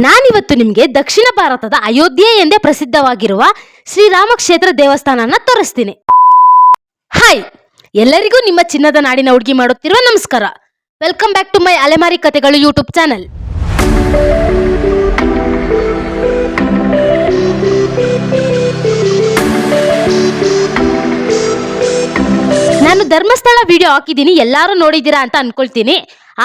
ನಾನಿವತ್ತು ನಿಮಗೆ ದಕ್ಷಿಣ ಭಾರತದ ಅಯೋಧ್ಯೆ ಎಂದೇ ಪ್ರಸಿದ್ಧವಾಗಿರುವ ಶ್ರೀರಾಮ ಕ್ಷೇತ್ರ ದೇವಸ್ಥಾನನ ತೋರಿಸ್ತೀನಿ. ಹಾಯ್, ಎಲ್ಲರಿಗೂ ನಿಮ್ಮ ಚಿನ್ನದ ನಾಡಿನ ಹುಡುಗಿ ಮಾಡುತ್ತಿರುವ ನಮಸ್ಕಾರ. ವೆಲ್ಕಮ್ ಬ್ಯಾಕ್ ಟು ಮೈ ಅಲೆಮಾರಿ ಕಥೆಗಳು ಯೂಟ್ಯೂಬ್ ಚಾನಲ್. ನಾನು ಧರ್ಮಸ್ಥಳ ವಿಡಿಯೋ ಹಾಕಿದ್ದೀನಿ, ಎಲ್ಲರೂ ನೋಡಿದ್ದೀರಾ ಅಂತ ಅನ್ಕೊಳ್ತೀನಿ.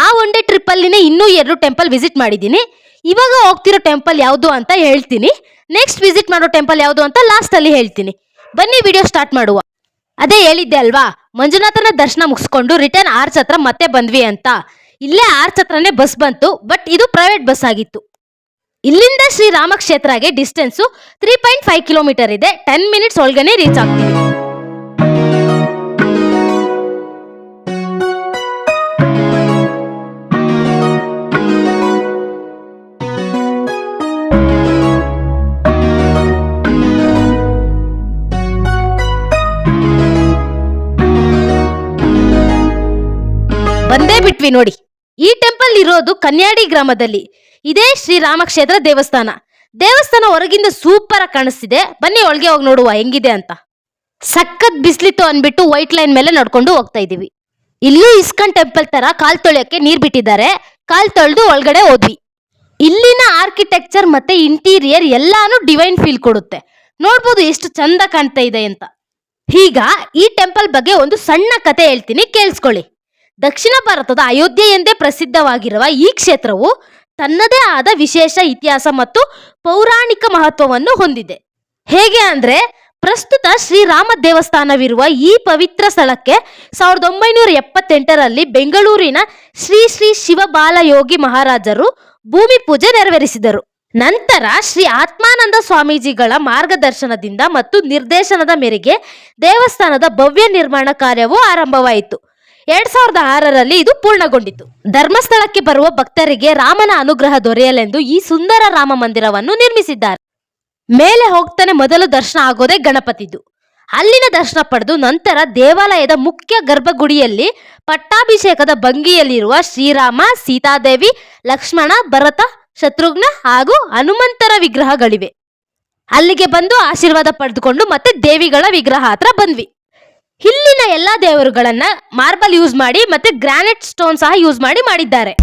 ಆ ಒನ್ ಡೇ ಟ್ರಿಪ್ ಅಲ್ಲಿನೇ ಇನ್ನೂ 2 ಟೆಂಪಲ್ ವಿಸಿಟ್ ಮಾಡಿದ್ದೀನಿ. ಇವಾಗ ಹೋಗ್ತಿರೋ ಟೆಂಪಲ್ ಯಾವುದು ಅಂತ ಹೇಳ್ತೀನಿ. ನೆಕ್ಸ್ಟ್ ವಿಸಿಟ್ ಮಾಡೋ ಟೆಂಪಲ್ ಯಾವುದು ಅಂತ ಲಾಸ್ಟ್ ಅಲ್ಲಿ ಹೇಳ್ತೀನಿ. ಬನ್ನಿ ವಿಡಿಯೋ ಸ್ಟಾರ್ಟ್ ಮಾಡುವ. ಅದೇ ಹೇಳಿದ್ದೆ ಅಲ್ವಾ, ಮಂಜುನಾಥನ ದರ್ಶನ ಮುಗಿಸ್ಕೊಂಡು ರಿಟರ್ನ್ ಆರ್ಚ್ ಹತ್ರ ಮತ್ತೆ ಬಂದ್ವಿ ಅಂತ. ಇಲ್ಲೇ ಆರ್ಚ್ ಹತ್ರನೇ ಬಸ್ ಬಂತು, ಬಟ್ ಇದು ಪ್ರೈವೇಟ್ ಬಸ್ ಆಗಿತ್ತು. ಇಲ್ಲಿಂದ ಶ್ರೀರಾಮ ಕ್ಷೇತ್ರಗೆ ಡಿಸ್ಟೆನ್ಸ್ 3.5 ಕಿಲೋಮೀಟರ್ ಇದೆ. 10 ಮಿನಿಟ್ಸ್ ಒಳಗನೆ ರೀಚ್ ಆಗ್ತೀವಿ. ಬಂದೇ ಬಿಟ್ವಿ ನೋಡಿ. ಈ ಟೆಂಪಲ್ ಇರೋದು ಕನ್ಯಾಡಿ ಗ್ರಾಮದಲ್ಲಿ. ಇದೇ ಶ್ರೀರಾಮ ಕ್ಷೇತ್ರ ದೇವಸ್ಥಾನ. ದೇವಸ್ಥಾನ ಹೊರಗಿಂದ ಸೂಪರ್ ಆಗಿ ಕಾಣಿಸ್ತಿದೆ. ಬನ್ನಿ ಒಳಗೆ ಹೋಗಿ ನೋಡುವ ಹೆಂಗಿದೆ ಅಂತ. ಸಖತ್ ಬಿಸ್ಲಿತ್ತು ಅನ್ಬಿಟ್ಟು ವೈಟ್ ಲೈನ್ ಮೇಲೆ ನಡ್ಕೊಂಡು ಹೋಗ್ತಾ ಇದೀವಿ. ಇಲ್ಲಿಯೂ ಇಸ್ಕಾನ್ ಟೆಂಪಲ್ ತರ ಕಾಲ್ ತೊಳೆಯಕ್ಕೆ ನೀರ್ ಬಿಟ್ಟಿದ್ದಾರೆ. ಕಾಲ್ ತೊಳೆದು ಒಳಗಡೆ ಹೋದ್ವಿ. ಇಲ್ಲಿನ ಆರ್ಕಿಟೆಕ್ಚರ್ ಮತ್ತೆ ಇಂಟೀರಿಯರ್ ಎಲ್ಲಾನು ಡಿವೈನ್ ಫೀಲ್ ಕೊಡುತ್ತೆ. ನೋಡ್ಬೋದು ಎಷ್ಟು ಚಂದ ಕಾಣ್ತಾ ಇದೆ ಅಂತ. ಈಗ ಈ ಟೆಂಪಲ್ ಬಗ್ಗೆ ಒಂದು ಸಣ್ಣ ಕತೆ ಹೇಳ್ತೀನಿ, ಕೇಳಿಸ್ಕೊಳ್ಳಿ. ದಕ್ಷಿಣ ಭಾರತದ ಅಯೋಧ್ಯೆ ಎಂದೇ ಪ್ರಸಿದ್ಧವಾಗಿರುವ ಈ ಕ್ಷೇತ್ರವು ತನ್ನದೇ ಆದ ವಿಶೇಷ ಇತಿಹಾಸ ಮತ್ತು ಪೌರಾಣಿಕ ಮಹತ್ವವನ್ನು ಹೊಂದಿದೆ. ಹೇಗೆ ಅಂದ್ರೆ, ಪ್ರಸ್ತುತ ಶ್ರೀರಾಮ ದೇವಸ್ಥಾನವಿರುವ ಈ ಪವಿತ್ರ ಸ್ಥಳಕ್ಕೆ 1978ರಲ್ಲಿ ಬೆಂಗಳೂರಿನ ಶ್ರೀ ಶ್ರೀ ಶಿವಬಾಲಯೋಗಿ ಮಹಾರಾಜರು ಭೂಮಿ ಪೂಜೆ ನೆರವೇರಿಸಿದರು. ನಂತರ ಶ್ರೀ ಆತ್ಮಾನಂದ ಸ್ವಾಮೀಜಿಗಳ ಮಾರ್ಗದರ್ಶನದಿಂದ ಮತ್ತು ನಿರ್ದೇಶನದ ಮೇರೆಗೆ ದೇವಸ್ಥಾನದ ಭವ್ಯ ನಿರ್ಮಾಣ ಕಾರ್ಯವು ಆರಂಭವಾಯಿತು. 2006ರಲ್ಲಿ ಇದು ಪೂರ್ಣಗೊಂಡಿತು. ಧರ್ಮಸ್ಥಳಕ್ಕೆ ಬರುವ ಭಕ್ತರಿಗೆ ರಾಮನ ಅನುಗ್ರಹ ದೊರೆಯಲೆಂದು ಈ ಸುಂದರ ರಾಮ ಮಂದಿರವನ್ನು ನಿರ್ಮಿಸಿದ್ದಾರೆ. ಮೇಲೆ ಹೋಗ್ತಾನೆ ಮೊದಲು ದರ್ಶನ ಆಗೋದೇ ಗಣಪತಿದು. ಅಲ್ಲಿನ ದರ್ಶನ ಪಡೆದು ನಂತರ ದೇವಾಲಯದ ಮುಖ್ಯ ಗರ್ಭಗುಡಿಯಲ್ಲಿ ಪಟ್ಟಾಭಿಷೇಕದ ಭಂಗಿಯಲ್ಲಿರುವ ಶ್ರೀರಾಮ, ಸೀತಾದೇವಿ, ಲಕ್ಷ್ಮಣ, ಭರತ, ಶತ್ರುಘ್ನ ಹಾಗೂ ಹನುಮಂತರ ವಿಗ್ರಹಗಳಿವೆ. ಅಲ್ಲಿಗೆ ಬಂದು ಆಶೀರ್ವಾದ ಪಡೆದುಕೊಂಡು ಮತ್ತೆ ದೇವಿಗಳ ವಿಗ್ರಹ ಹತ್ರ ಬಂದ್ವಿ. ಇಲ್ಲಿನ ಎಲ್ಲಾ ದೇವರುಗಳನ್ನ ಮಾರ್ಬಲ್ ಯೂಸ್ ಮಾಡಿ ಮತ್ತೆ ಗ್ರಾನೈಟ್ ಸ್ಟೋನ್ ಸಹ ಯೂಸ್ ಮಾಡಿದ್ದಾರೆ.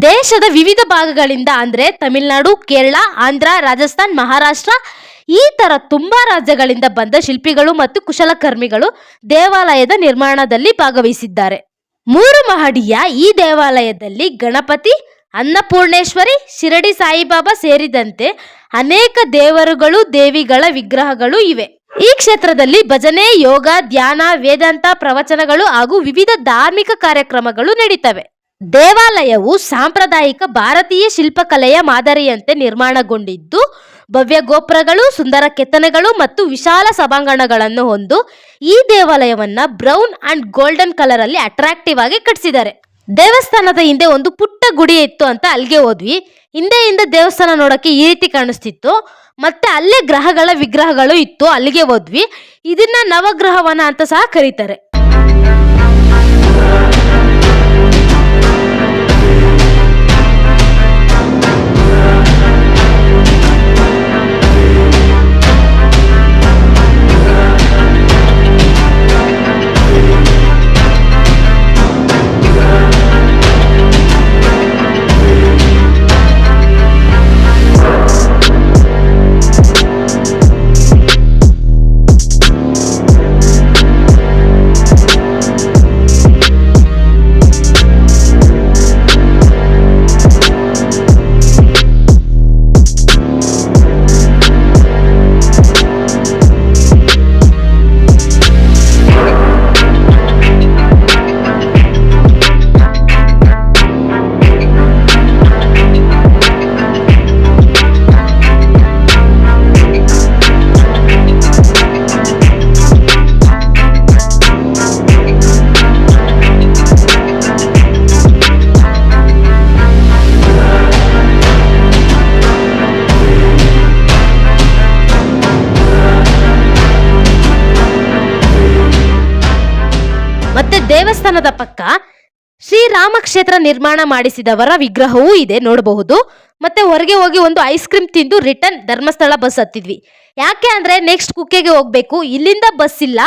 ದೇಶದ ವಿವಿಧ ಭಾಗಗಳಿಂದ ಅಂದ್ರೆ ತಮಿಳುನಾಡು, ಕೇರಳ, ಆಂಧ್ರ, ರಾಜಸ್ಥಾನ್, ಮಹಾರಾಷ್ಟ್ರ ಈ ತರ ತುಂಬಾ ರಾಜ್ಯಗಳಿಂದ ಬಂದ ಶಿಲ್ಪಿಗಳು ಮತ್ತು ಕುಶಲಕರ್ಮಿಗಳು ದೇವಾಲಯದ ನಿರ್ಮಾಣದಲ್ಲಿ ಭಾಗವಹಿಸಿದ್ದಾರೆ. 3 ಮಹಡಿಯ ಈ ದೇವಾಲಯದಲ್ಲಿ ಗಣಪತಿ, ಅನ್ನಪೂರ್ಣೇಶ್ವರಿ, ಶಿರಡಿ ಸಾಯಿಬಾಬಾ ಸೇರಿದಂತೆ ಅನೇಕ ದೇವರುಗಳು, ದೇವಿಗಳ ವಿಗ್ರಹಗಳು ಇವೆ. ಈ ಕ್ಷೇತ್ರದಲ್ಲಿ ಭಜನೆ, ಯೋಗ, ಧ್ಯಾನ, ವೇದಾಂತ ಪ್ರವಚನಗಳು ಹಾಗೂ ವಿವಿಧ ಧಾರ್ಮಿಕ ಕಾರ್ಯಕ್ರಮಗಳು ನಡೀತವೆ. ದೇವಾಲಯವು ಸಾಂಪ್ರದಾಯಿಕ ಭಾರತೀಯ ಶಿಲ್ಪಕಲೆಯ ಮಾದರಿಯಂತೆ ನಿರ್ಮಾಣಗೊಂಡಿದ್ದು, ಭವ್ಯ ಗೋಪುರಗಳು, ಸುಂದರ ಕೆತ್ತನೆಗಳು ಮತ್ತು ವಿಶಾಲ ಸಭಾಂಗಣಗಳನ್ನು ಹೊಂದು ಈ ದೇವಾಲಯವನ್ನ ಬ್ರೌನ್ ಅಂಡ್ ಗೋಲ್ಡನ್ ಕಲರ್ ಅಲ್ಲಿ ಅಟ್ರಾಕ್ಟಿವ್ ಆಗಿ ಕಟ್ಟಿಸಿದ್ದಾರೆ. ದೇವಸ್ಥಾನದ ಹಿಂದೆ ಒಂದು ಪುಟ್ಟ ಗುಡಿ ಇತ್ತು ಅಂತ ಅಲ್ಲಿಗೆ ಹೋದ್ವಿ. ಹಿಂದೆಯಿಂದ ದೇವಸ್ಥಾನ ನೋಡಕ್ಕೆ ಈ ರೀತಿ ಕಾಣಿಸ್ತಿತ್ತು. ಮತ್ತೆ ಅಲ್ಲೇ ಗ್ರಹಗಳ ವಿಗ್ರಹಗಳು ಇತ್ತು, ಅಲ್ಲಿಗೆ ಹೋದ್ವಿ. ಇದನ್ನ ನವಗ್ರಹವನ ಅಂತ ಸಹ ಕರೀತಾರೆ. ದೇವಸ್ಥಾನದ ಪಕ್ಕ ಶ್ರೀರಾಮ ಕ್ಷೇತ್ರ ನಿರ್ಮಾಣ ಮಾಡಿಸಿದವರ ವಿಗ್ರಹವೂ ಇದೆ, ನೋಡಬಹುದು. ಮತ್ತೆ ಹೊರಗೆ ಹೋಗಿ ಒಂದು ಐಸ್ ಕ್ರೀಮ್ ತಿಂದು ರಿಟರ್ನ್ ಧರ್ಮಸ್ಥಳ ಬಸ್ ಹತ್ತಿದ್ವಿ. ಯಾಕೆ ಅಂದ್ರೆ ನೆಕ್ಸ್ಟ್ ಕುಕ್ಕೆಗೆ ಹೋಗ್ಬೇಕು, ಇಲ್ಲಿಂದ ಬಸ್ ಇಲ್ಲ.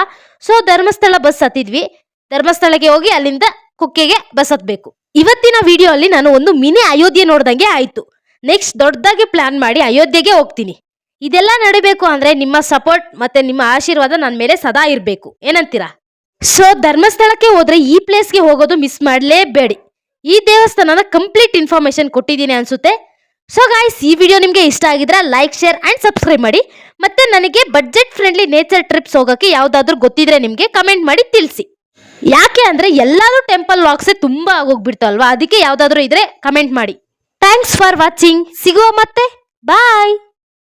ಸೊ ಧರ್ಮಸ್ಥಳ ಬಸ್ ಹತ್ತಿದ್ವಿ. ಧರ್ಮಸ್ಥಳಕ್ಕೆ ಹೋಗಿ ಅಲ್ಲಿಂದ ಕುಕ್ಕೆಗೆ ಬಸ್ ಹತ್ಬೇಕು. ಇವತ್ತಿನ ವಿಡಿಯೋ ಅಲ್ಲಿ ನಾನು ಒಂದು ಮಿನಿ ಅಯೋಧ್ಯೆ ನೋಡ್ದಂಗೆ ಆಯ್ತು. ನೆಕ್ಸ್ಟ್ ದೊಡ್ಡದಾಗಿ ಪ್ಲಾನ್ ಮಾಡಿ ಅಯೋಧ್ಯೆಗೆ ಹೋಗ್ತೀನಿ. ಇದೆಲ್ಲ ನಡಿಬೇಕು ಅಂದ್ರೆ ನಿಮ್ಮ ಸಪೋರ್ಟ್ ಮತ್ತೆ ನಿಮ್ಮ ಆಶೀರ್ವಾದ ನನ್ನ ಮೇಲೆ ಸದಾ ಇರಬೇಕು, ಏನಂತೀರಾ? ಸೊ ಧರ್ಮಸ್ಥಳಕ್ಕೆ ಹೋದ್ರೆ ಈ ಪ್ಲೇಸ್ಗೆ ಹೋಗೋದು ಮಿಸ್ ಮಾಡಲೇಬೇಡಿ. ಈ ದೇವಸ್ಥಾನನ ಕಂಪ್ಲೀಟ್ ಇನ್ಫಾರ್ಮೇಶನ್ ಕೊಟ್ಟಿದ್ದೀನಿ ಅನ್ಸುತ್ತೆ. ಸೊ ಗಾಯ್ಸ್, ಈ ವಿಡಿಯೋ ನಿಮಗೆ ಇಷ್ಟ ಆಗಿದ್ರೆ ಲೈಕ್, ಶೇರ್ ಅಂಡ್ ಸಬ್ಸ್ಕ್ರೈಬ್ ಮಾಡಿ. ಮತ್ತೆ ನನಗೆ ಬಡ್ಜೆಟ್ ಫ್ರೆಂಡ್ಲಿ ನೇಚರ್ ಟ್ರಿಪ್ಸ್ ಹೋಗೋಕೆ ಯಾವ್ದಾದ್ರು ಗೊತ್ತಿದ್ರೆ ನಿಮಗೆ ಕಮೆಂಟ್ ಮಾಡಿ ತಿಳಿಸಿ. ಯಾಕೆ ಅಂದ್ರೆ ಎಲ್ಲಾದ್ರೂ ಟೆಂಪಲ್ ವ್ಲಾಗ್ಸೇ ತುಂಬಾ ಆಗೋಗ್ಬಿಡ್ತಾವಲ್ವಾ, ಅದಕ್ಕೆ ಯಾವ್ದಾದ್ರು ಇದ್ರೆ ಕಮೆಂಟ್ ಮಾಡಿ. Thanks for watching. ಸಿಗುವ ಮತ್ತೆ, ಬಾಯ್.